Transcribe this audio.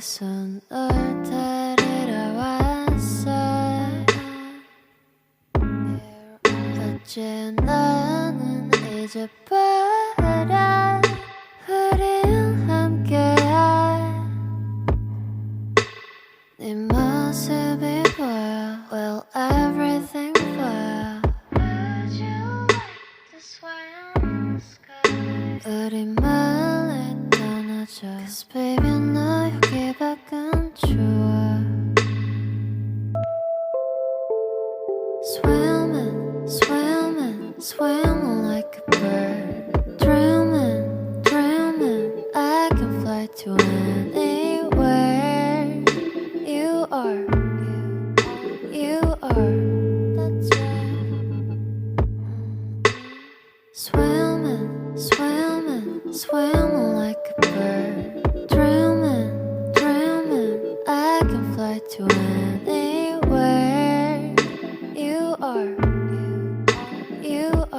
그래서 널 데리러 왔어. 어째 나는 잊어버려 우린 함께한 네 모습이 보여. Well, everything 보여. Would you like to swim in the sky? 우리 멀리 떠나자. Cause baby 너 여기 밖은 좋아. Swimming, swimming, swimming like a bird. Dreaming, dreaming, I can fly to anywhere. You are, you are, that's right. Swimming, swimming, swimming like a bird. Dreaming, dreaming, I can fly to anywhere.